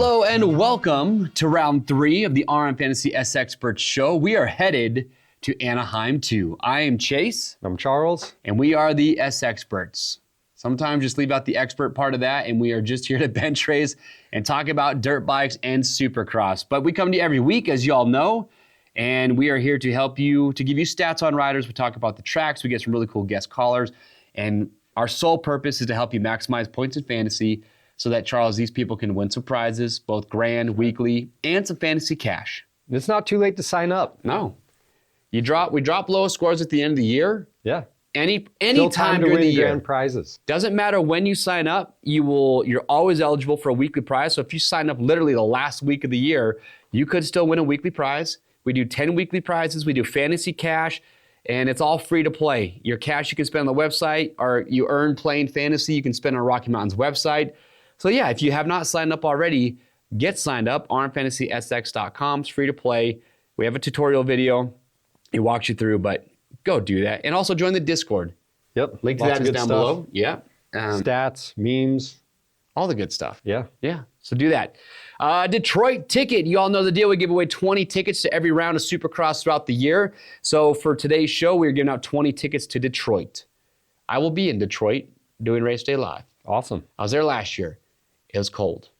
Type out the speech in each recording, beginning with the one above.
Hello and welcome to round 3 of the RN Fantasy SXperts show. We are headed to Anaheim 2. I am Chase. I'm Charles. And we are the SXperts. Sometimes just leave out the expert part of that, and we are just here to bench race and talk about dirt bikes and Supercross. But we come to you every week, as you all know, and we are here to help you, to give you stats on riders. We talk about the tracks. We get some really cool guest callers, and our sole purpose is to help you maximize points in fantasy so that, Charles, these people can win some prizes, both grand, weekly, and some fantasy cash. It's not too late to sign up. No. We drop low scores at the end of the year. Yeah. Any Still time to during win the year. grand prizes. Doesn't matter when you sign up, you're always eligible for a weekly prize. So if you sign up literally the last week of the year, you could still win a weekly prize. We do 10 weekly prizes. We do fantasy cash, and it's all free to play. Your cash you can spend on the website, or you earn playing fantasy, you can spend on Rocky Mountain's website. So yeah, if you have not signed up already, get signed up. RNFantasySX.com. It's free to play. We have a tutorial video. It walks you through, but go do that. And also join the Discord. Yep. Link to that is down below. Yeah. Stats, memes. All the good stuff. Yeah. Yeah. So do that. Detroit ticket. You all know the deal. We give away 20 tickets to every round of Supercross throughout the year. So for today's show, we're giving out 20 tickets to Detroit. I will be in Detroit doing Race Day Live. Awesome. I was there last year. It was cold.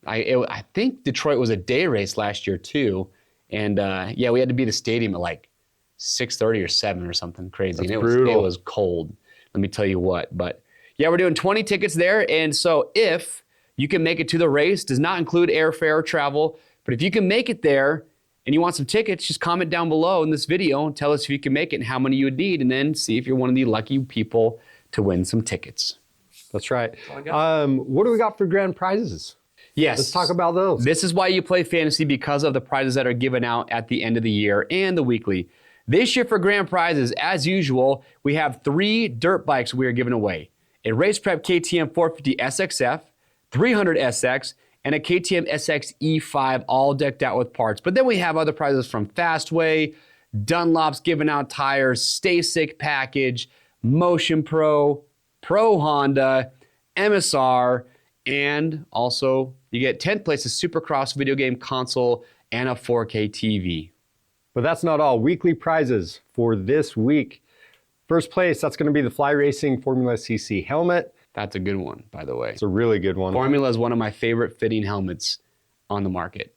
I think Detroit was a day race last year too. And yeah, we had to be at the stadium at like 6:30 or 7 or something crazy. That's and brutal. It was cold. Let me tell you what. But yeah, we're doing 20 tickets there. And so if you can make it to the race, does not include airfare or travel. But if you can make it there and you want some tickets, just comment down below in this video and tell us if you can make it and how many you would need, and then see if you're one of the lucky people to win some tickets. That's right. What do we got for grand prizes? Yes. Let's talk about those. This is why you play fantasy, because of the prizes that are given out at the end of the year and the weekly. This year for grand prizes, as usual, we have 3 dirt bikes we are giving away. A Race Prep KTM 450 SXF, 300 SX, and a KTM SX E5, all decked out with parts. But then we have other prizes from Fastway, Dunlop's giving out tires, Stay Sick package, Motion Pro, Pro Honda, MSR, and also you get 10th place a Supercross video game console and a 4K TV. But that's not all. Weekly prizes for this week. First place, that's going to be the Fly Racing Formula CC helmet. That's a good one, by the way. It's a really good one. Formula is one of my favorite fitting helmets on the market.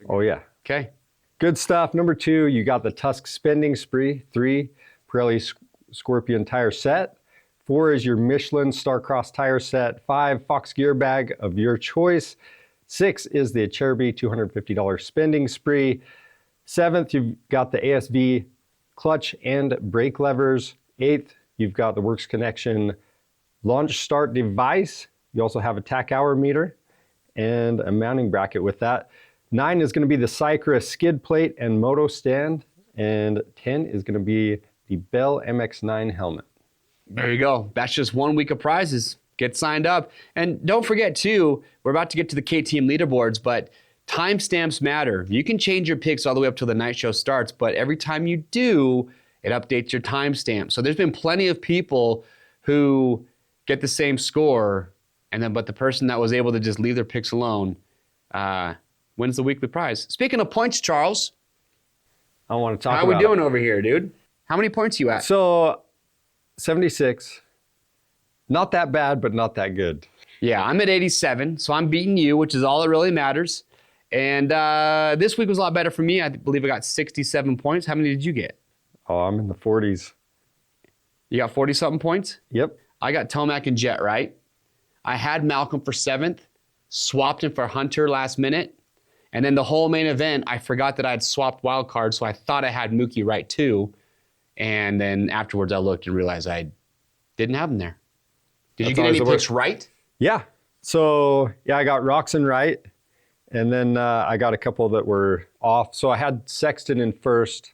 Oh, yeah. Okay. Good stuff. Number 2, you got the Tusk Spending Spree. 3, Pirelli Scorpion tire set. 4 is your Michelin Starcross tire set. 5, Fox gear bag of your choice. 6 is the Cherby $250 spending spree. 7th, you've got the ASV clutch and brake levers. 8th, you've got the Works Connection launch start device. You also have a tack hour meter and a mounting bracket with that. 9 is going to be the Cycra skid plate and moto stand. And 10 is going to be the Bell MX-9 helmet. There you go. That's just 1 week of prizes. Get signed up. And don't forget, too, we're about to get to the KTM leaderboards, but timestamps matter. You can change your picks all the way up till the night show starts, but every time you do, it updates your timestamp. So there's been plenty of people who get the same score, but the person that was able to just leave their picks alone wins the weekly prize. Speaking of points, Charles, I want to talk how about we doing over here, dude? How many points you at? So 76. Not that bad, but not that good. Yeah, I'm at 87, so I'm beating you, which is all that really matters. And this week was a lot better for me. I believe I got 67 points. How many did you get? Oh, I'm in the 40s. You got 40-something points? Yep. I got Tomac and Jet right. I had Malcolm for 7th, swapped him for Hunter last minute, and then the whole main event, I forgot that I had swapped wild cards, so I thought I had Mookie right too. And then afterwards, I looked and realized I didn't have him there. Did you get any picks right? Yeah. So, yeah, I got Roxon right. And then I got a couple that were off. So I had Sexton in first.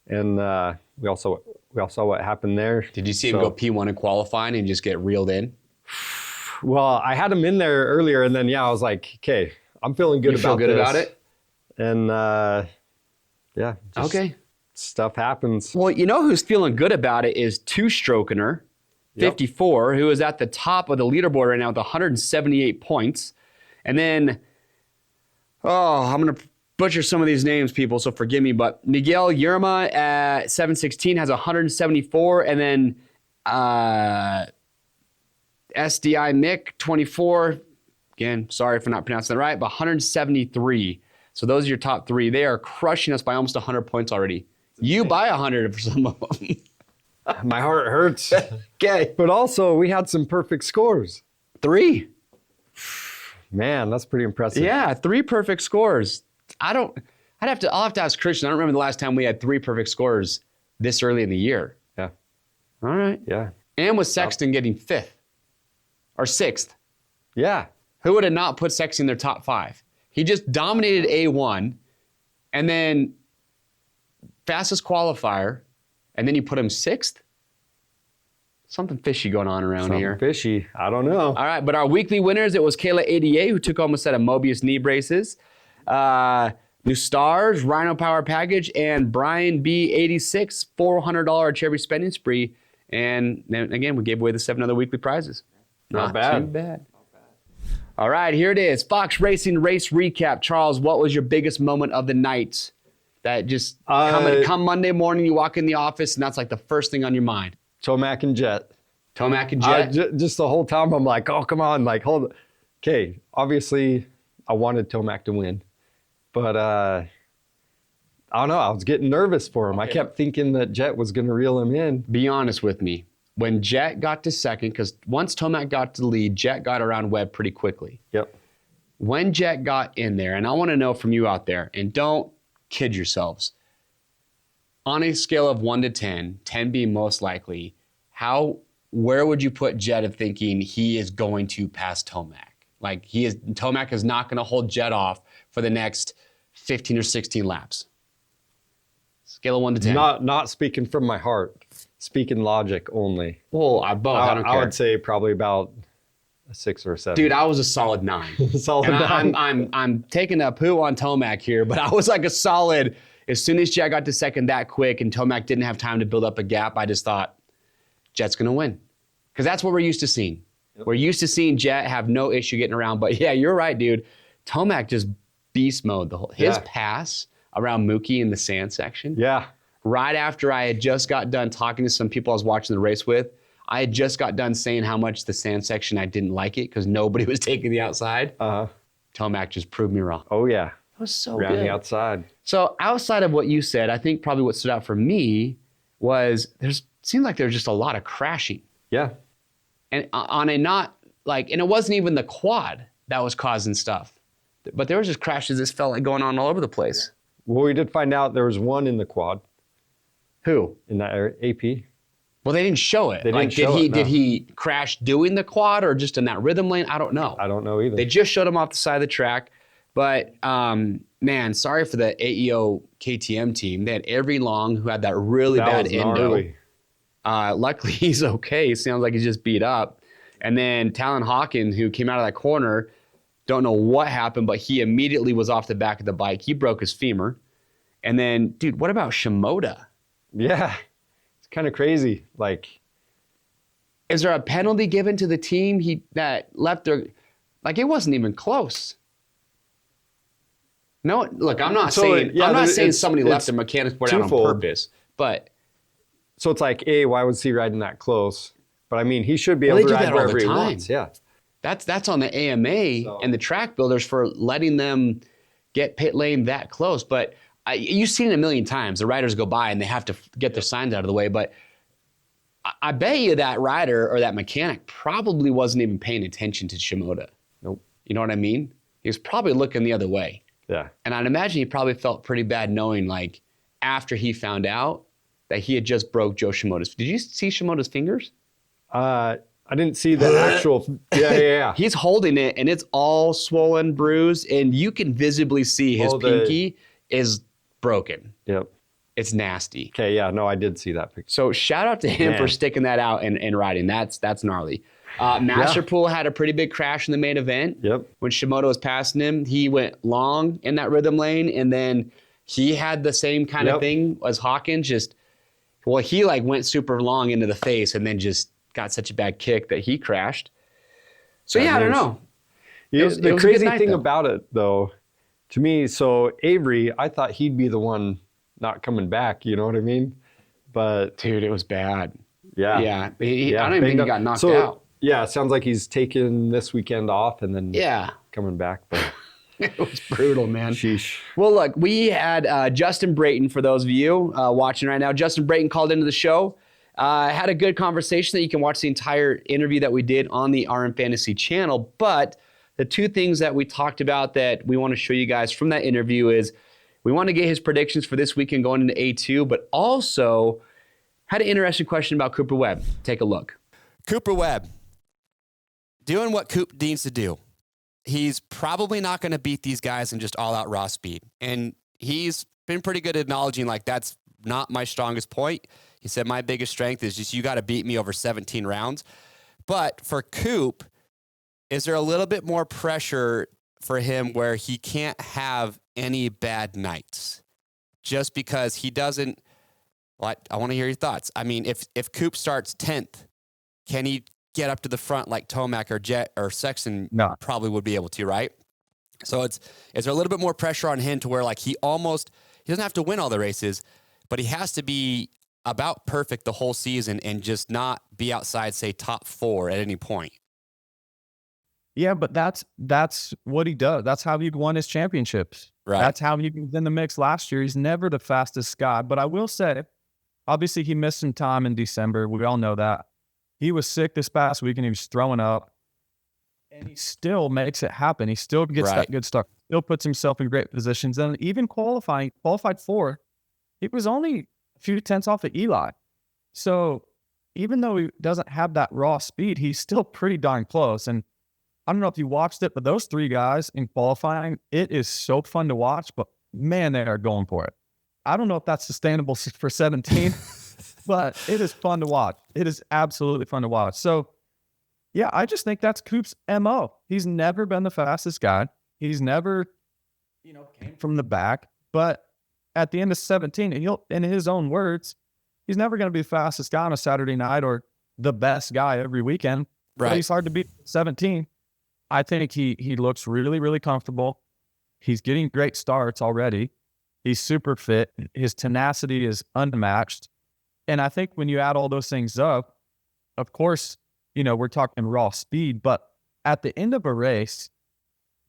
And we all saw what happened there. Did you see him go P1 in qualifying and just get reeled in? Well, I had him in there earlier. And then, yeah, I was like, okay, I'm feeling good about this. You feel good about it? And, yeah. Okay. Stuff happens. Well, you know who's feeling good about it is Two-Strokener, 54, who is at the top of the leaderboard right now with 178 points. And then, I'm going to butcher some of these names, people, so forgive me. But Miguel Yerma at 716 has 174. And then SDI Mick, 24. Again, sorry for not pronouncing that right, but 173. So those are your top three. They are crushing us by almost 100 points already. You buy 100 for some of them. My heart hurts. Okay. But also, we had some perfect scores. 3. Man, that's pretty impressive. Yeah, 3 perfect scores. I'll have to ask Christian. I don't remember the last time we had 3 perfect scores this early in the year. Yeah. All right. Yeah. And with Sexton getting 5th or 6th. Yeah. Who would have not put Sexton in their top 5? He just dominated A1 and then fastest qualifier, and then you put him 6th? Something fishy going on around here. Something fishy. I don't know. All right, but our weekly winners, it was Kayla 88 who took home a set of Mobius knee braces. New Stars, Rhino Power Package, and Brian B 86, $400 Cherry spending spree. And then again, we gave away the 7 other weekly prizes. Not bad. Too bad. All right, here it is. Fox Racing race recap. Charles, what was your biggest moment of the night? That just come Monday morning, you walk in the office, and that's like the first thing on your mind. Tomac and Jet. Tomac and Jet? Just the whole time, I'm like, oh, come on. Like, hold on. Okay, obviously, I wanted Tomac to win. But I don't know. I was getting nervous for him. Okay. I kept thinking that Jet was going to reel him in. Be honest with me. When Jet got to second, because once Tomac got to the lead, Jet got around Webb pretty quickly. Yep. When Jet got in there, and I want to know from you out there, and don't kid yourselves, on a scale of 1 to 10, 10 being most likely, where would you put Jet of thinking he is going to pass Tomac? Like Tomac is not going to hold Jet off for the next 15 or 16 laps. Scale of 1 to 10. Not speaking from my heart. Speaking logic only. Well, I don't care. I would say probably about a 6 or a 7. Dude, I was a solid 9. Solid 9. I'm taking a poo on Tomac here, but I was like a solid. As soon as Jet got to second that quick and Tomac didn't have time to build up a gap, I just thought Jet's going to win. Because that's what we're used to seeing. Yep. We're used to seeing Jet have no issue getting around. But yeah, you're right, dude. Tomac just beast mode. His pass around Mookie in the sand section. Yeah. Right after I had just got done talking to some people I was watching the race with, I had just got done saying how much the sand section I didn't like it because nobody was taking the outside. Tomac just proved me wrong. Oh, yeah. It was so around good. The outside. So outside of what you said, I think probably what stood out for me was seemed like there was just a lot of crashing. Yeah. And on a not like, and it wasn't even the quad that was causing stuff, but there was just crashes that felt like going on all over the place. Well, we did find out there was one in the quad. Who? In that AP. Well, they didn't show it. Did he crash doing the quad or just in that rhythm lane? I don't know. I don't know either. They just showed him off the side of the track. But, man, sorry for the AEO KTM team. They had Avery Long, who had that really bad endo. Luckily, he's okay. It sounds like he's just beat up. And then Talon Hawkins, who came out of that corner, don't know what happened, but he immediately was off the back of the bike. He broke his femur. And then, dude, what about Shimoda? Yeah, it's kind of crazy. Like, is there a penalty given to the team that left their? Like, it wasn't even close. No, look, I'm not saying somebody left their mechanics board out on purpose, but so it's like, why was he riding that close? But I mean, he should be able to ride wherever he wants. Yeah, that's on the AMA and the track builders for letting them get pit lane that close, but. You've seen it a million times. The riders go by and they have to get their signs out of the way. But I bet you that rider or that mechanic probably wasn't even paying attention to Shimoda. Nope. You know what I mean? He was probably looking the other way. Yeah. And I'd imagine he probably felt pretty bad knowing, like, after he found out that he had just broke Joe Shimoda's. Did you see Shimoda's fingers? I didn't see the actual. Yeah. He's holding it and it's all swollen, bruised, and you can visibly see his pinky is broken. Yep. It's nasty. Okay, yeah, no, I did see that picture. So shout out to him for sticking that out and riding. That's gnarly. Masterpool had a pretty big crash in the main event. Yep. When Shimoda was passing him, he went long in that rhythm lane, and then he had the same kind of thing as Hawkins. He like went super long into the face and then just got such a bad kick that he crashed. So I don't know. It was the a good crazy night, thing though. about it, though, to me, so Avery, I thought he'd be the one not coming back. You know what I mean? But Dude, it was bad. yeah, Yeah. I yeah, don't even think banged he up. got knocked So out. yeah, it sounds like he's taking this weekend off and then Yeah. coming back. But It was brutal, man. sheesh. Well, look, we had Justin Brayton, for those of you watching right now. Justin Brayton called into the show. Had a good conversation that you can watch the entire interview that we did on the RM Fantasy channel. But the two things that we talked about that we want to show you guys from that interview is we want to get his predictions for this weekend going into A2, but also had an interesting question about Cooper Webb. Take a look. Cooper Webb, doing what Coop needs to do. He's probably not going to beat these guys in just all-out raw speed. And he's been pretty good at acknowledging, like, that's not my strongest point. He said, my biggest strength is just you got to beat me over 17 rounds. But for Coop, is there a little bit more pressure for him where he can't have any bad nights? Just because he doesn't, well, I want to hear your thoughts. I mean, if Coop starts 10th, can he get up to the front like Tomac or Jet or Sexton probably would be able to, right? So is there a little bit more pressure on him to where, like, he doesn't have to win all the races, but he has to be about perfect the whole season and just not be outside, say, top 4 at any point? Yeah, but that's what he does. That's how he won his championships. Right. That's how he was in the mix last year. He's never the fastest guy. But I will say, obviously, he missed some time in December. We all know that. He was sick this past week and he was throwing up. And he still makes it happen. He still gets that good stuff. Still puts himself in great positions. And even qualified 4th, he was only a few tenths off of Eli. So even though he doesn't have that raw speed, he's still pretty darn close. And I don't know if you watched it, but those 3 guys in qualifying, it is so fun to watch, but man, they are going for it. I don't know if that's sustainable for 17, but it is fun to watch. It is absolutely fun to watch. So yeah, I just think that's Coop's MO. He's never been the fastest guy. He's never, came from the back, but at the end of 17, in his own words, he's never going to be the fastest guy on a Saturday night or the best guy every weekend. Right. But he's hard to beat 17. I think he looks really, really comfortable. He's getting great starts already. He's super fit. His tenacity is unmatched. And I think when you add all those things up, of course, we're talking raw speed, but at the end of a race,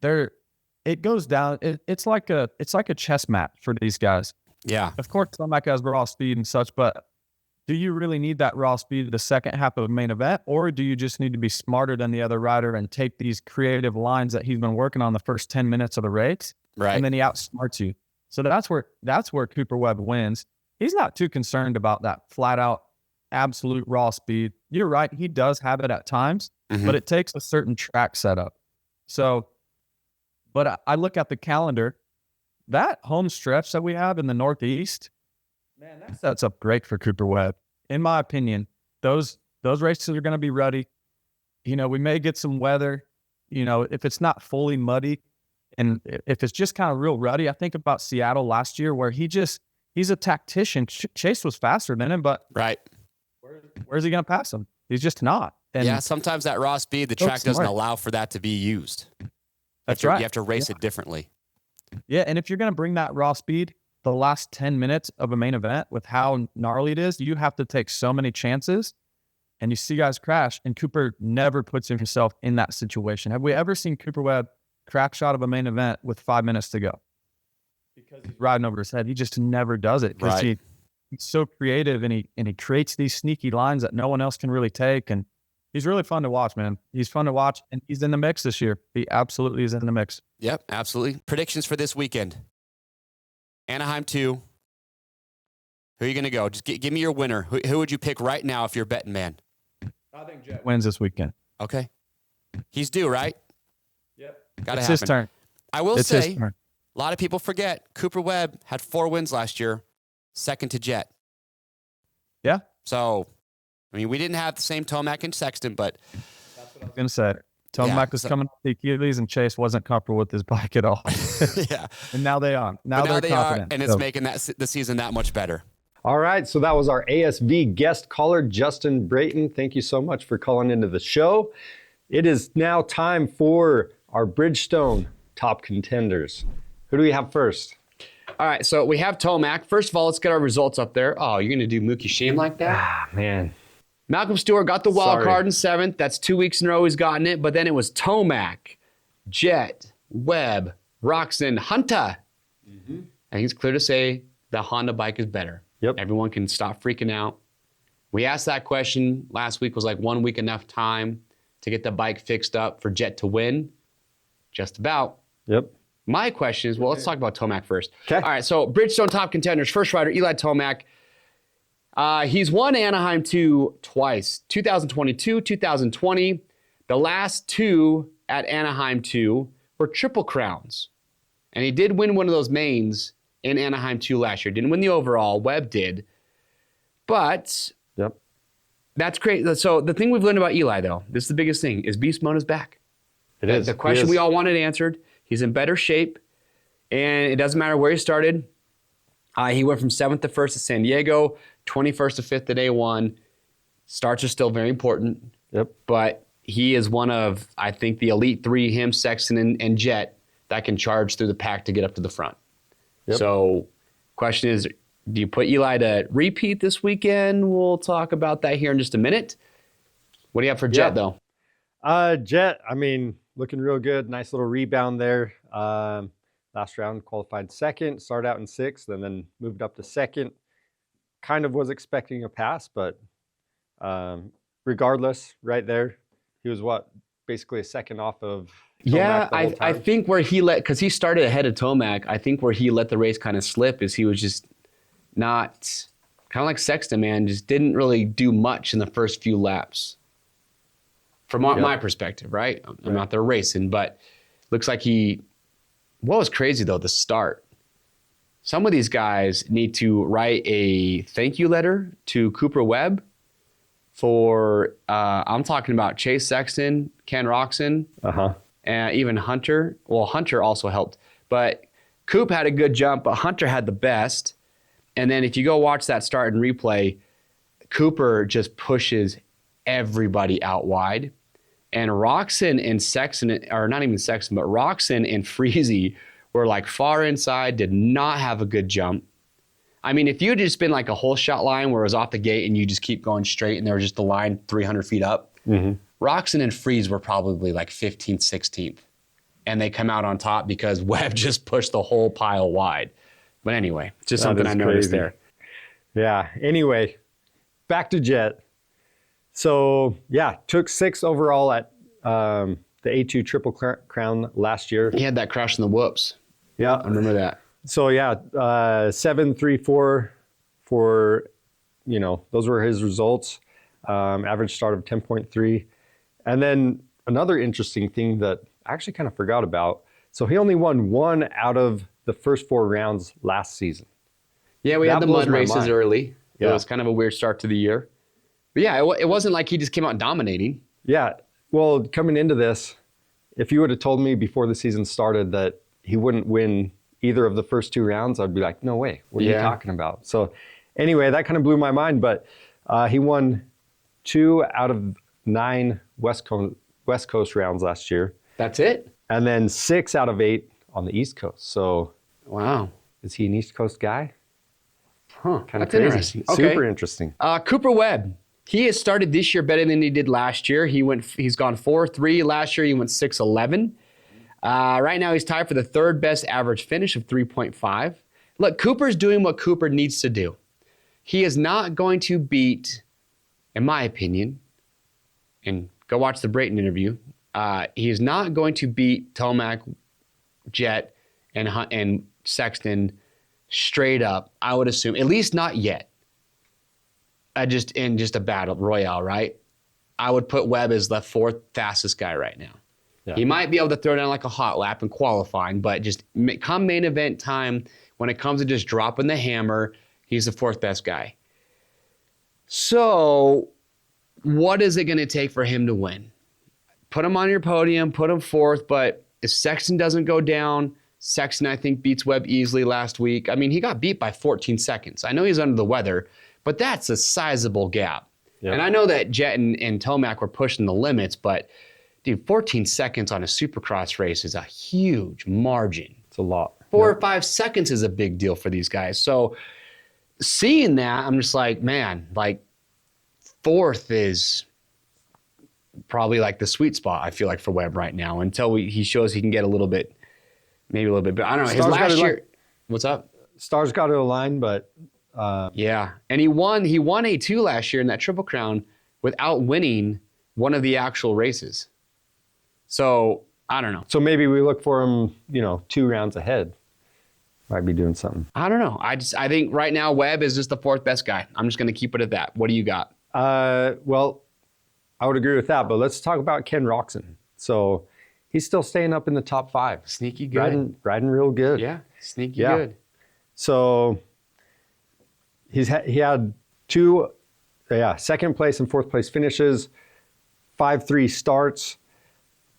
it goes down. It's like a chess match for these guys. Yeah. Of course, Tomac has raw speed and such, but do you really need that raw speed the second half of a main event, or do you just need to be smarter than the other rider and take these creative lines that he's been working on the first 10 minutes of the race, Right. and then he outsmarts you? So that's where Cooper Webb wins. He's not too concerned about that flat out absolute raw speed. You're right, he does have it at times, but it takes a certain track setup. So, but I look at the calendar, that home stretch that we have in the Northeast, man, that sets up great for Cooper Webb. In my opinion, those races are going to be ruddy. We may get some weather, if it's not fully muddy and if it's just kind of real ruddy. I think about Seattle last year where he's a tactician. Chase was faster than him, but Right. where's he going to pass him? He's just not. And Yeah, sometimes that raw speed, the track doesn't allow for that to be used. That's right. You have to race it differently. Yeah, and if you're going to bring that raw speed the last 10 minutes of a main event with how gnarly it is, you have to take so many chances, and you see guys crash, and Cooper never puts himself in that situation. Have we ever seen Cooper Webb crack shot of a main event with 5 minutes to go? Because he's riding over his head. He just never does it because Right. he's so creative, and he creates these sneaky lines that no one else can really take, and he's really fun to watch, man. He's fun to watch, and he's in the mix this year. He absolutely is in the mix. Yep, absolutely. Predictions for this weekend. Anaheim 2. Who are you going to go? Just give me your winner. Who would you pick right now if you're a betting man? I think Jet wins this weekend. Okay. He's due, right? Yep. Gotta It's happen. his turn. I will It's his say, turn. a lot of people forget Cooper Webb had 4 wins last year, second to Jet. Yeah. So, I mean, we didn't have the same Tomac and Sexton, but That's what I was going to say. Tomac was coming off the Achilles, and Chase wasn't comfortable with his bike at all. yeah. And now they are. Now But they're they confident. are, and it's So, making the season that much better. All right, so that was our ASV guest caller, Justin Brayton. Thank you so much for calling into the show. It is now time for our Bridgestone top contenders. Who do we have first? All right, so we have Tomac. First of all, let's get our results up there. Oh, you're going to do Mookie Shane like that? Ah, man. Malcolm Stewart got the wild Sorry. card in 7th. That's 2 weeks in a row he's gotten it. But then it was Tomac, Jet, Webb, Roxon, Hunter. I think it's clear to say the Honda bike is better. Yep. Everyone can stop freaking out. We asked that question last week. Was like 1 week enough time to get the bike fixed up for Jet to win? Just about. Yep. My question is, well, let's talk about Tomac first. Okay. All right, so Bridgestone top contenders. First rider, Eli Tomac. He's won Anaheim 2 twice, 2022, 2020. The last 2 at Anaheim 2 were Triple Crowns. And he did win one of those mains in Anaheim 2 last year. Didn't win the overall. Webb did. But Yep. that's great. So the thing we've learned about Eli, though, this is the biggest thing, is Beast Mode is back. It is. The question we all wanted answered. He's in better shape, and it doesn't matter where he started. He went from 7th to 1st at San Diego, 21st to 5th at A1. Starts are still very important, Yep. but he is one of, I think, the elite 3, him, Sexton, and Jet, that can charge through the pack to get up to the front. Yep. So question is, do you put Eli to repeat this weekend? We'll talk about that here in just a minute. What do you have for Jet, though? Jet, I mean, looking real good. Nice little rebound there. Last round qualified 2nd, started out in 6th, and then moved up to 2nd. Kind of was expecting a pass, but regardless, right there, he was basically a 2nd off of Tomac Yeah, the whole I time? think where he because he started ahead of Tomac, I think where he let the race kind of slip is he was just not, kind of like Sexton, man, just didn't really do much in the first few laps. From my perspective, right? I'm not there racing, but looks like what was crazy though, the start. Some of these guys need to write a thank you letter to Cooper Webb for, I'm talking about Chase Sexton, Ken Roxon, and even Hunter. Well, Hunter also helped, but Coop had a good jump, but Hunter had the best. And then if you go watch that start and replay, Cooper just pushes everybody out wide. And Roxon and Sexton, or not even Sexton, but Roxon and Freezy were like far inside, did not have a good jump. I mean, if you had just been like a whole shot line where it was off the gate and you just keep going straight and there was just the line 300 feet up, Roxon and Freeze were probably like 15th, 16th. And they come out on top because Webb just pushed the whole pile wide. But anyway, just That something is I noticed crazy. there. Yeah. Anyway, back to Jet. So yeah, took 6th overall at the A2 Triple Crown last year. He had that crash in the whoops. Yeah. I remember that. So yeah, 7.34 for, those were his results. Average start of 10.3. And then another interesting thing that I actually kind of forgot about. So he only won 1 out of the first 4 rounds last season. Yeah, we That had the blows mud my races mind. early. It Yeah. was kind of a weird start to the year. But yeah, it wasn't like he just came out dominating. Yeah. Well, coming into this, if you would have told me before the season started that he wouldn't win either of the first 2 rounds, I'd be like, no way. What are you talking about? So anyway, that kind of blew my mind. But he won 2 out of 9 West Coast rounds last year. That's it? And then 6 out of 8 on the East Coast. So Wow. is he an East Coast guy? Huh. Kind of That's crazy. interesting. Okay. Super interesting. Cooper Webb. He has started this year better than he did last year. He's gone 4-3. Last year he went 6-11. Right now he's tied for the 3rd best average finish of 3.5. Look, Cooper's doing what Cooper needs to do. He is not going to beat, in my opinion, and go watch the Brayton interview, he is not going to beat Tomac, Jet, and Sexton straight up, I would assume. At least not yet. Just in a battle royale, right? I would put Webb as the 4th fastest guy right now. Yeah. He might be able to throw down like a hot lap in qualifying, but just come main event time, when it comes to just dropping the hammer, he's the 4th best guy. So what is it going to take for him to win? Put him on your podium, put him 4th, but if Sexton doesn't go down, Sexton, I think, beats Webb easily last week. I mean, he got beat by 14 seconds. I know he's under the weather, but that's a sizable gap. Yep. And I know that Jet and Tomac were pushing the limits, but dude, 14 seconds on a Supercross race is a huge margin. It's a lot. 4 or 5 seconds is a big deal for these guys. So seeing that, I'm just like, man, like fourth is probably like the sweet spot, I feel like, for Webb right now, until he shows he can get a little bit, maybe a little bit. But I don't know. His last year, what's up? Stars got to align, but yeah. And he won A2 last year in that Triple Crown without winning one of the actual races. So I don't know. So maybe we look for him, 2 rounds ahead. Might be doing something. I don't know. I think right now Webb is just the 4th best guy. I'm just going to keep it at that. What do you got? Well, I would agree with that, but let's talk about Ken Roxon. So he's still staying up in the top 5. Sneaky good. Riding real good. Yeah, sneaky good. So he had 2 second place and 4th place finishes, 5-3 starts.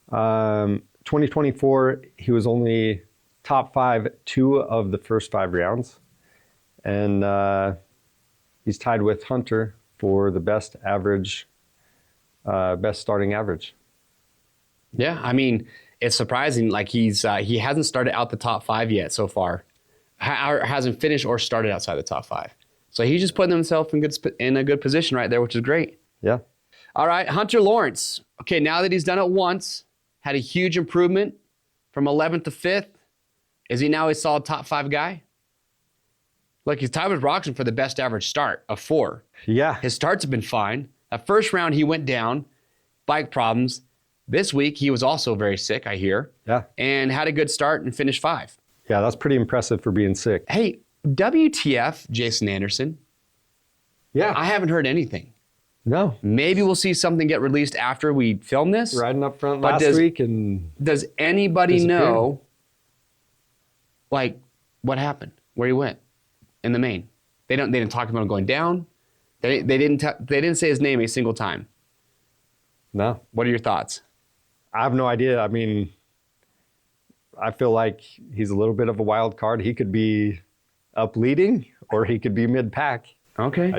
2024, he was only top 5 2 of the first 5 rounds. And he's tied with Hunter for the best starting average. Yeah, I mean, it's surprising. Like he hasn't started out the top 5 yet so far. Hasn't finished or started outside the top 5. So he's just putting himself in a good position right there, which is great. Yeah. All right, Hunter Lawrence. Okay, now that he's done it once, had a huge improvement from 11th to 5th. Is he now a solid top 5 guy? Look, he's tied with Roxon for the best average start of 4. Yeah. His starts have been fine. That first round, he went down, bike problems. This week, he was also very sick, I hear. Yeah. And had a good start and finished 5. Yeah, that's pretty impressive for being sick. Hey, WTF, Jason Anderson? Yeah. I haven't heard anything. No. Maybe we'll see something get released after we film this. Riding up front But last week and does anybody disappeared. know, like, what happened, where he went in the main? They didn't talk about him going down. They didn't say his name a single time. No. What are your thoughts? I have no idea. I mean, I feel like he's a little bit of a wild card. He could be up leading or he could be mid-pack. Okay.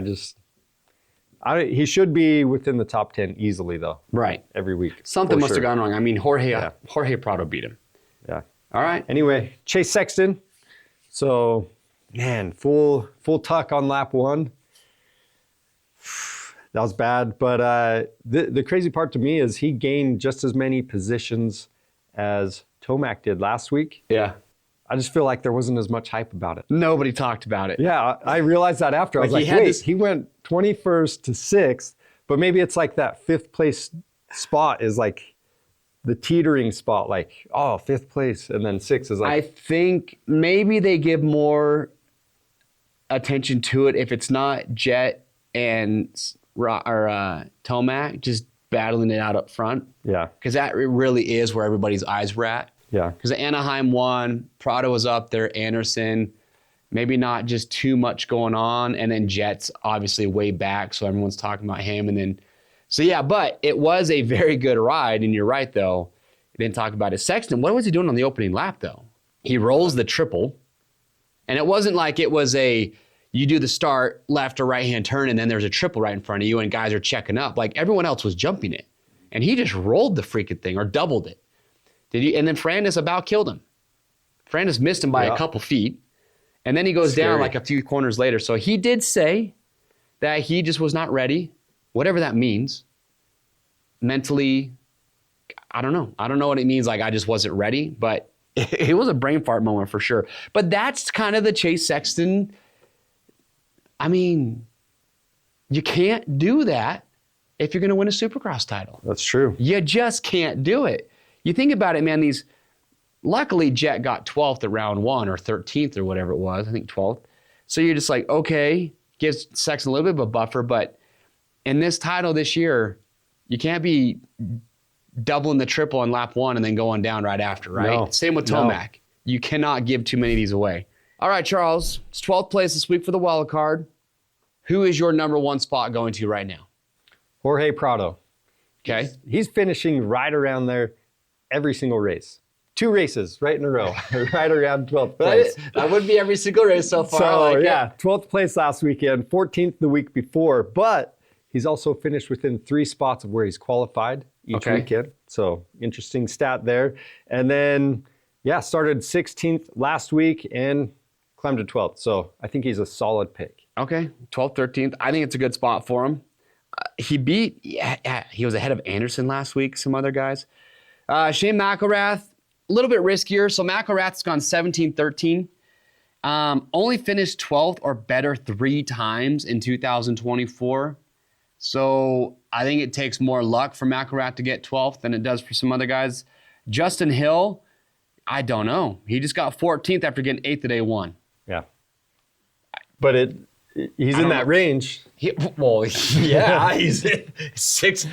He should be within the top 10 easily, though. Right. Every week. Something must have gone wrong. I mean, Jorge Prado beat him. Yeah. All right. Anyway, Chase Sexton. So, man, full tuck on lap 1. That was bad. But the crazy part to me is he gained just as many positions as Tomac did last week. Yeah. I just feel like there wasn't as much hype about it. Nobody talked about it. Yeah, I realized that after. I was like, he went 21st to 6th, but maybe it's like that 5th place spot is like the teetering spot, like, 5th place, and then 6th is like. I think maybe they give more attention to it if it's not Jet and Tomac just battling it out up front. Yeah. Because that really is where everybody's eyes were at. Yeah. Because Anaheim won, Prado was up there, Anderson, maybe not just too much going on, and then Jet's obviously way back, so everyone's talking about him. And then, so yeah, but it was a very good ride, and you're right, though. They didn't talk about it. Sexton, what was he doing on the opening lap, though? He rolls the triple, and it wasn't like it was you do the start, left or right-hand turn, and then there's a triple right in front of you, and guys are checking up. Like, everyone else was jumping it, and he just rolled the freaking thing, or doubled it. And then Francis about killed him. Francis missed him by a couple feet. And then he goes down like a few corners later. So he did say that he just was not ready, whatever that means. Mentally, I don't know. I don't know what it means, like I just wasn't ready. But it was a brain fart moment for sure. But that's kind of the Chase Sexton. I mean, you can't do that if you're going to win a Supercross title. That's true. You just can't do it. You think about it, man, luckily Jet got 12th at round 1 or 13th or whatever it was, I think 12th. So you're just like, okay, gives Sexton a little bit of a buffer, but in this title this year, you can't be doubling the triple on lap 1 and then going down right after, right? No. Same with Tomac. No. You cannot give too many of these away. All right, Charles, it's 12th place this week for the wild card. Who is your number 1 spot going to right now? Jorge Prado. Okay. He's finishing right around there every single race. 2 races right in a row, right around 12th place. That would be every single race so far. So, like yeah, 12th place last weekend, 14th the week before, but he's also finished within 3 spots of where he's qualified each Okay. weekend. So interesting stat there. And then, yeah, started 16th last week and climbed to 12th. So I think he's a solid pick. Okay, 12th, 13th. I think it's a good spot for him. He was ahead of Anderson last week, some other guys. Shane McElrath, a little bit riskier. So McElrath's gone 17-13. Only finished 12th or better 3 times in 2024. So I think it takes more luck for McElrath to get 12th than it does for some other guys. Justin Hill, I don't know. He just got 14th after getting 8th at A1. Yeah. But he's in that range. Yeah, he's in six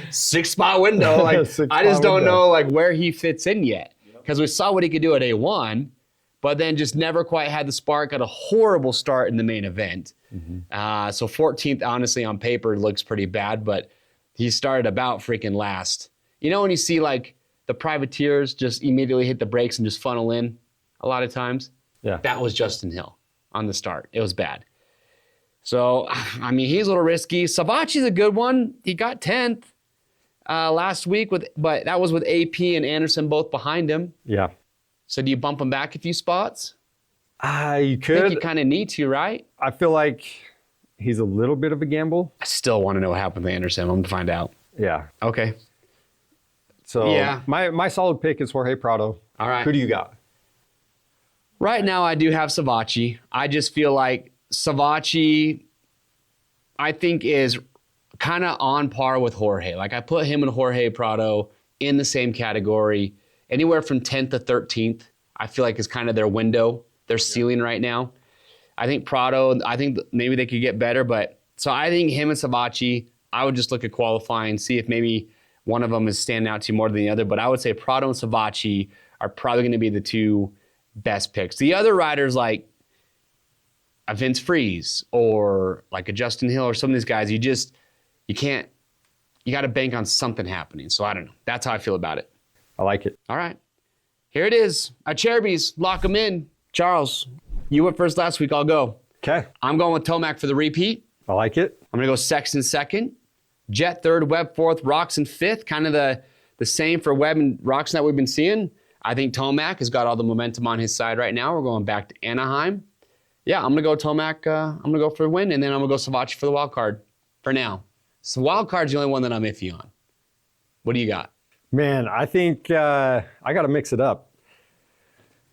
spot window. Like I just don't know like where he fits in yet. Because we saw what he could do at A1, but then just never quite had the spark. Got a horrible start in the main event. So 14th, honestly, on paper looks pretty bad, but he started about freaking last. You know when you see like the privateers just immediately hit the brakes and just funnel in a lot of times? Yeah. That was Justin Hill on the start. It was bad. So, I mean, he's a little risky. Savachi's a good one. He got 10th last week, but that was with AP and Anderson both behind him. Yeah. So do you bump him back a few spots? You I think could. you kind of need to, right? I feel like he's a little bit of a gamble. I still want to know what happened with Anderson. I'm going to find out. Yeah. Okay. So Yeah. my solid pick is Jorge Prado. All right. Who do you got? Right now, I do have Savachi. I just feel like Savachi, I think, is kind of on par with Jorge. Like, I put him and Jorge Prado in the same category. Anywhere from 10th to 13th, I feel like is kind of their window, their ceiling right now. I think Prado, I think maybe they could get better. But so I think him and Savachi, I would just look at qualifying, see if maybe one of them is standing out to you more than the other. But I would say Prado and Savachi are probably going to be the 2 best picks. The other riders like a Vince Freeze or like a Justin Hill or some of these guys, you got to bank on something happening. So I don't know. That's how I feel about it. I like it. All right. Here it is. Cherubies, lock them in. Charles, you went first last week. I'll go. Okay. I'm going with Tomac for the repeat. I like it. I'm going to go Sexton second. Jet third, Webb fourth, Roxon fifth. Kind of the same for Webb and Roxon that we've been seeing. I think Tomac has got all the momentum on his side right now. We're going back to Anaheim. Yeah, I'm going to go Tomac. I'm going to go for a win, and then I'm going to go Savachi for the wild card for now. So wild card's the only one that I'm iffy on. What do you got? Man, I think I got to mix it up.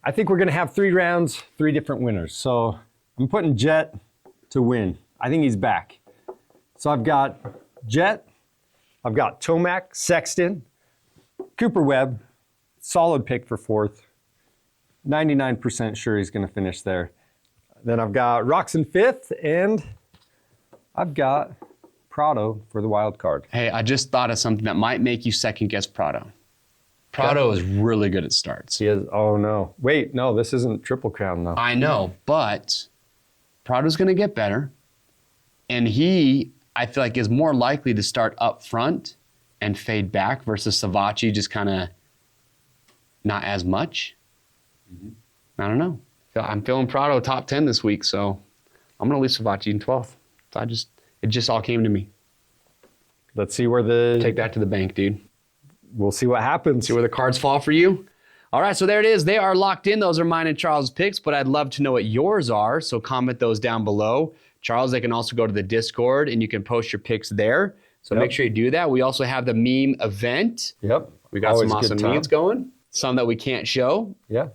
I think we're going to have 3 rounds, 3 different winners. So I'm putting Jet to win. I think he's back. So I've got Jet, I've got Tomac, Sexton, Cooper Webb, solid pick for 4th. 99% sure he's going to finish there. Then I've got Roxon 5th, and I've got Prado for the wild card. Hey, I just thought of something that might make you second guess Prado. Prado is really good at starts. He is. Oh no! Wait, no, this isn't Triple Crown though. I know, but Prado's going to get better, and I feel like, is more likely to start up front and fade back versus Savachi just kind of not as much. I don't know. I'm feeling Prado top 10 this week, so I'm going to leave Savachi in 12th. So it just all came to me. Let's see where Take that to the bank, dude. We'll see what happens. See where the cards fall for you. All right, so there it is. They are locked in. Those are mine and Charles' picks, but I'd love to know what yours are, so comment those down below. Charles, they can also go to the Discord, and you can post your picks there. So make sure you do that. We also have the meme event. Yep. We got Always some good awesome time. memes going. Some that we can't show. Yeah.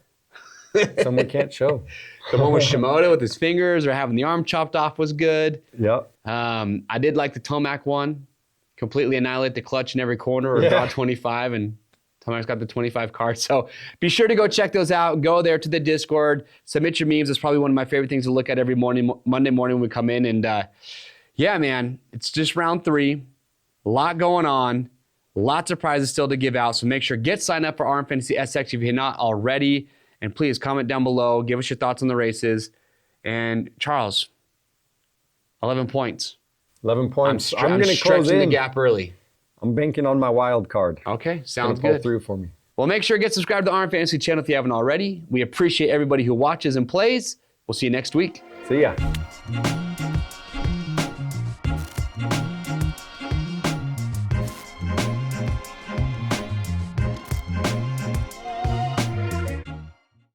Some we can't show. The one with Shimoda with his fingers or having the arm chopped off was good. Yep. I did like the Tomac one. Completely annihilate the clutch in every corner or draw 25, and Tomac's got the 25 card. So be sure to go check those out. Go there to the Discord. Submit your memes. It's probably one of my favorite things to look at every morning, Monday morning when we come in. And yeah, man, it's just round 3. A lot going on. Lots of prizes still to give out. So make sure, get signed up for RM Fantasy SX if you're not already. And please comment down below. Give us your thoughts on the races. And Charles, 11 points. 11 points. I'm I'm going to close stretching in. the gap early. I'm banking on my wild card. Okay, sounds Pull good. through for me. Well, make sure to get subscribed to the RM Fantasy channel if you haven't already. We appreciate everybody who watches and plays. We'll see you next week. See ya.